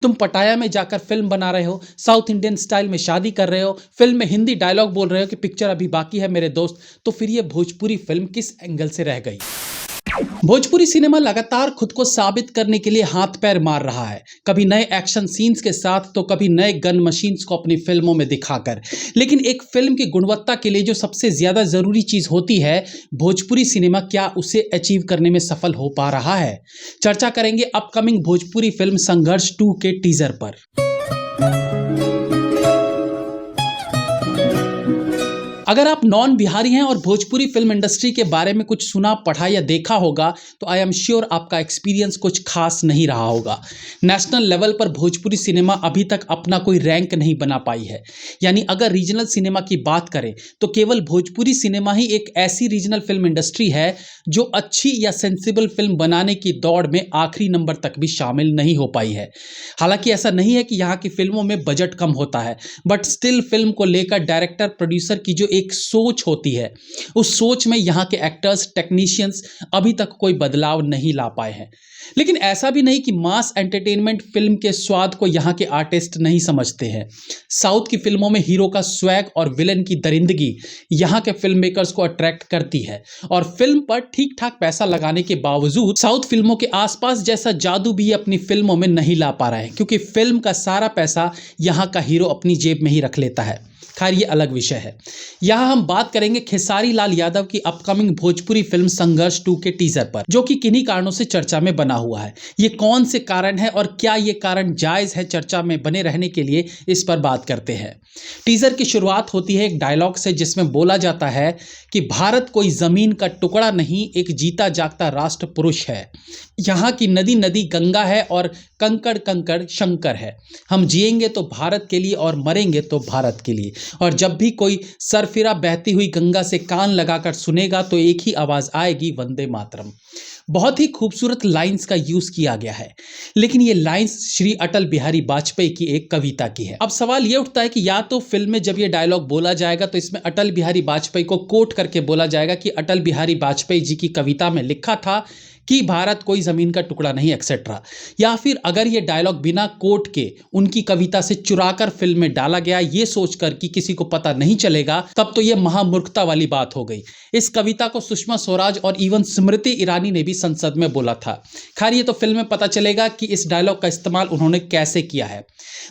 तुम पटाया में जाकर फिल्म बना रहे हो, साउथ इंडियन स्टाइल में शादी कर रहे हो, फिल्म में हिंदी डायलॉग बोल रहे हो कि पिक्चर अभी बाकी है मेरे दोस्त, तो फिर ये भोजपुरी फिल्म किस एंगल से रह गई? भोजपुरी सिनेमा लगातार खुद को साबित करने के लिए हाथ पैर मार रहा है, कभी नए एक्शन सीन्स के साथ तो कभी नए गन मशीन्स को अपनी फिल्मों में दिखाकर। लेकिन एक फिल्म की गुणवत्ता के लिए जो सबसे ज्यादा जरूरी चीज होती है, भोजपुरी सिनेमा क्या उसे अचीव करने में सफल हो पा रहा है? चर्चा करेंगे अपकमिंग भोजपुरी फिल्म संघर्ष 2 के टीजर पर। अगर आप नॉन बिहारी हैं और भोजपुरी फिल्म इंडस्ट्री के बारे में कुछ सुना पढ़ा या देखा होगा तो आई एम श्योर आपका एक्सपीरियंस कुछ खास नहीं रहा होगा। नेशनल लेवल पर भोजपुरी सिनेमा अभी तक अपना कोई रैंक नहीं बना पाई है। यानी अगर रीजनल सिनेमा की बात करें तो केवल भोजपुरी सिनेमा ही एक ऐसी रीजनल फिल्म इंडस्ट्री है जो अच्छी या सेंसिबल फिल्म बनाने की दौड़ में आखिरी नंबर तक भी शामिल नहीं हो पाई है। हालांकि ऐसा नहीं है कि यहाँ की फिल्मों में बजट कम होता है, बट स्टिल फिल्म को लेकर डायरेक्टर प्रोड्यूसर की जो एक सोच होती है, उस सोच में यहाँ के एक्टर्स टेक्नीशियंस अभी तक कोई बदलाव नहीं ला पाए हैं। लेकिन ऐसा भी नहीं कि मास एंटरटेनमेंट फिल्म के स्वाद को यहाँ के आर्टिस्ट नहीं समझते हैं। साउथ की फिल्मों में हीरो का स्वैग और विलन की दरिंदगी यहाँ के फिल्म मेकर्स को अट्रैक्ट करती है और फिल्म पर ठीक ठाक पैसा लगाने के बावजूद साउथ फिल्मों के आसपास जैसा जादू भी अपनी फिल्मों में नहीं ला पा रहे हैं, क्योंकि फिल्म का सारा पैसा यहाँ का हीरो अपनी जेब में ही रख लेता है। खैर ये अलग विषय है। यहाँ हम बात करेंगे खेसारी लाल यादव की अपकमिंग भोजपुरी फिल्म संघर्ष 2 के टीजर पर, जो कि किन्हीं कारणों से चर्चा में बना हुआ है। ये कौन से कारण है और क्या ये कारण जायज है चर्चा में बने रहने के लिए, इस पर बात करते हैं। टीजर की शुरुआत होती है एक डायलॉग से जिसमें बोला जाता है कि भारत कोई जमीन का टुकड़ा नहीं, एक जीता जागता राष्ट्र पुरुष है। यहाँ की नदी नदी गंगा है और कंकड़ कंकड़ शंकर है। हम जिएंगे तो भारत के लिए और मरेंगे तो भारत के लिए। और जब भी कोई सरफिरा बहती हुई गंगा से कान लगाकर सुनेगा तो एक ही आवाज आएगी, वंदे मातरम। बहुत ही खूबसूरत लाइंस का यूज किया गया है, लेकिन ये लाइंस श्री अटल बिहारी वाजपेयी की एक कविता की है। अब सवाल ये उठता है कि या तो फिल्म में जब ये डायलॉग बोला जाएगा तो इसमें अटल बिहारी वाजपेयी को कोट करके बोला जाएगा कि अटल बिहारी वाजपेयी जी की कविता में लिखा था कि भारत कोई जमीन का टुकड़ा नहीं एक्सेट्रा, या फिर अगर ये डायलॉग बिना कोट के उनकी कविता से चुराकर फिल्म में डाला गया ये सोचकर कि किसी को पता नहीं चलेगा, तब तो ये महामूर्खता वाली बात हो गई। इस कविता को सुषमा स्वराज और इवन स्मृति ईरानी ने भी संसद में बोला था। खैर ये तो फिल्म में पता चलेगा कि इस डायलॉग का इस्तेमाल उन्होंने कैसे किया है।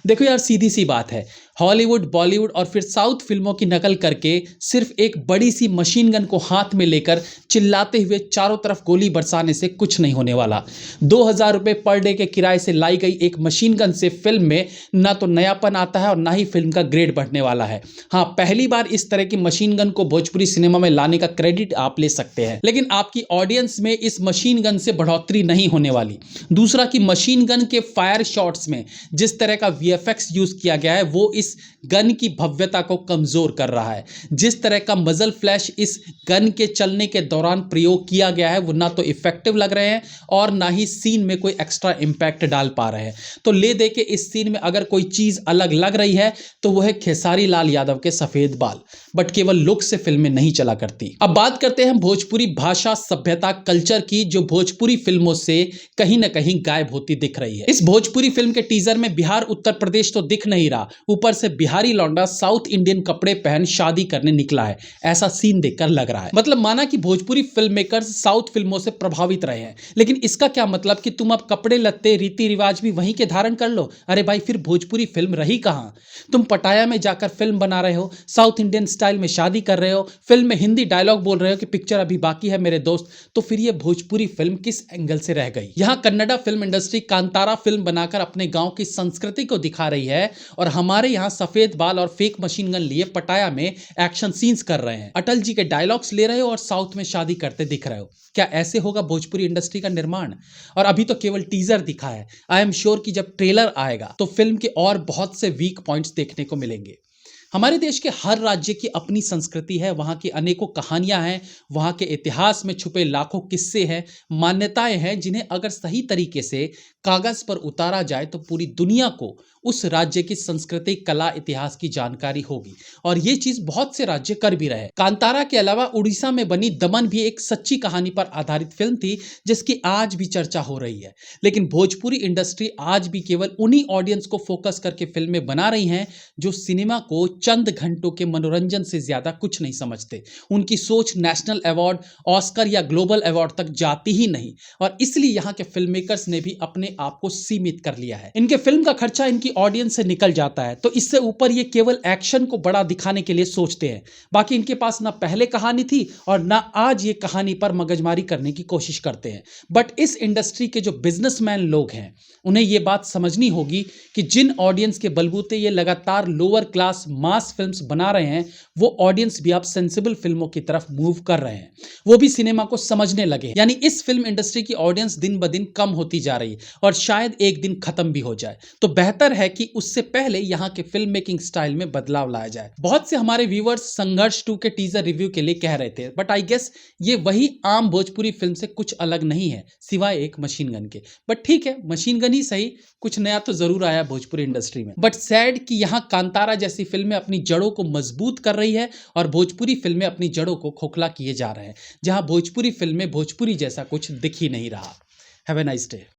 देखो यार, सीधी सी बात है, हॉलीवुड, बॉलीवुड और फिर साउथ फिल्मों की नकल करके सिर्फ एक बड़ी सी मशीन गन को हाथ में लेकर चिल्लाते हुए चारों तरफ गोली बरसाने से कुछ नहीं होने वाला। 2000 रुपये पर डे के किराए से लाई गई एक मशीन गन से फिल्म में ना तो नयापन आता है और ना ही फिल्म का ग्रेड बढ़ने वाला है। हाँ, पहली बार इस तरह की मशीन गन को भोजपुरी सिनेमा में लाने का क्रेडिट आप ले सकते हैं, लेकिन आपकी ऑडियंस में इस मशीन गन से बढ़ोतरी नहीं होने वाली। दूसरा कि मशीन गन के फायर शॉट्स में जिस तरह का वीएफएक्स यूज किया गया है वो इस गन की भव्यता को कमजोर कर रहा है। जिस तरह का मजल फ्लैश इस गन के चलने के दौरान प्रयोग किया गया है वो ना तो इफेक्टिव लग रहे हैं और ना ही सीन में कोई एक्स्ट्रा इंपैक्ट डाल पा रहे हैं। तो ले दे के इस सीन में अगर कोई चीज अलग लग रही है तो वो है खेसारी लाल यादव के सफेद बाल, बट केवल लुक से फिल्में नहीं चला करती। अब बात करते हैं भोजपुरी भाषा, सभ्यता, कल्चर की, जो भोजपुरी फिल्मों से कहीं ना कहीं गायब होती दिख रही है। इस भोजपुरी फिल्म के टीजर में बिहार उत्तर प्रदेश तो दिख नहीं रहा, ऊपर से बिहारी लौंडा साउथ इंडियन कपड़े पहन शादी करने निकला है, ऐसा सीन देखकर लग रहा है। मतलब माना कि भोजपुरी फिल्म मेकर्स साउथ फिल्मों से प्रभावित रहे हैं, लेकिन इसका क्या मतलब कि तुम अब कपड़े लत्ते रीति रिवाज भी वहीं के धारण कर लो? अरे भाई, फिर भोजपुरी फिल्म रही कहां? तुम पटाया में जाकर फिल्म बना रहे हो, साउथ इंडियन स्टाइल में शादी कर रहे हो, फिल्म में हिंदी डायलॉग बोल रहे हो कि पिक्चर अभी बाकी है मेरे दोस्त, तो फिर ये भोजपुरी फिल्म किस एंगल से रह गई? यहाँ Kannada film industry Kantara film बनाकर अपने गांव की संस्कृति को दिखा रही है और हमारे यहाँ सफेद बाल और फेक मशीन गन लिए पटाया में एक्शन सीन्स कर रहे हैं, अटल जी के डायलॉग्स ले रहे हो और साउथ में शादी करते दिख रहे हो। क्या ऐसे होगा भोजपुरी इंडस्ट्री का निर्माण? और अभी तो केवल टीजर दिखा है। आई एम श्योर कि जब ट्रेलर आएगा तो फिल्म के और बहुत से वीक पॉइंट्स देखने को मिलेंगे। हमारे देश के हर राज्य की अपनी संस्कृति है, वहाँ की अनेकों कहानियां हैं, वहाँ के इतिहास में छुपे लाखों किस्से हैं, मान्यताएं हैं, जिन्हें अगर सही तरीके से कागज पर उतारा जाए तो पूरी दुनिया को उस राज्य की संस्कृति, कला, इतिहास की जानकारी होगी। और ये चीज बहुत से राज्य कर भी रहे। कांतारा के अलावा उड़ीसा में बनी दमन भी एक सच्ची कहानी पर आधारित फिल्म थी जिसकी आज भी चर्चा हो रही है। लेकिन भोजपुरी इंडस्ट्री आज भी केवल उन्हीं ऑडियंस को फोकस करके फिल्में बना रही हैं जो सिनेमा को चंद घंटों के मनोरंजन से ज्यादा कुछ नहीं समझते। उनकी सोच नेशनल अवार्ड, ऑस्कर या ग्लोबल अवार्ड तक जाती ही नहीं। और इसलिए यहाँ के फिल्म मेकर्स ने भी अपने आप को सीमित कर लिया है। इनके फिल्म का खर्चा इनकी ऑडियंस से निकल जाता है, तो इससे ऊपर ये केवल एक्शन को बड़ा दिखाने के लिए सोचते हैं। बाकी इनके पास ना पहले कहानी थी और ना आज ये कहानी पर मगजमारी करने की कोशिश करते हैं। बट इस इंडस्ट्री के जो बिजनेसमैन लोग हैं उन्हें ये बात समझनी होगी कि जिन ऑडियंस के बलबूते ये लगातार लोअर क्लास मास फिल्म्स बना रहे हैं वो ऑडियंस भी अब सेंसिबल फिल्मों की तरफ मूव कर रहे हैं। वो भी सिनेमा को समझने लगे। यानी इस फिल्म इंडस्ट्री की ऑडियंस दिन ब दिन कम होती जा रही है और शायद एक दिन खत्म भी हो जाए। तो बेहतर है कि उससे पहले यहाँ के फिल्म मेकिंग स्टाइल में बदलाव लाया जाए। बहुत से हमारे व्यूअर्स संघर्ष 2 के टीजर रिव्यू के लिए कह रहे थे, बट आई गेस ये वही आम भोजपुरी फिल्म से कुछ अलग नहीं है सिवाय एक मशीन गन के। बट ठीक है, मशीन गन ही सही, कुछ नया तो जरूर आया भोजपुरी इंडस्ट्री में। बट सैड कि यहाँ कांतारा जैसी फिल्में अपनी जड़ों को मजबूत कर रही है और भोजपुरी फिल्में अपनी जड़ों को खोखला किए जा रहे हैं, जहां भोजपुरी फिल्में भोजपुरी जैसा कुछ दिख ही नहीं रहा। Have a nice day.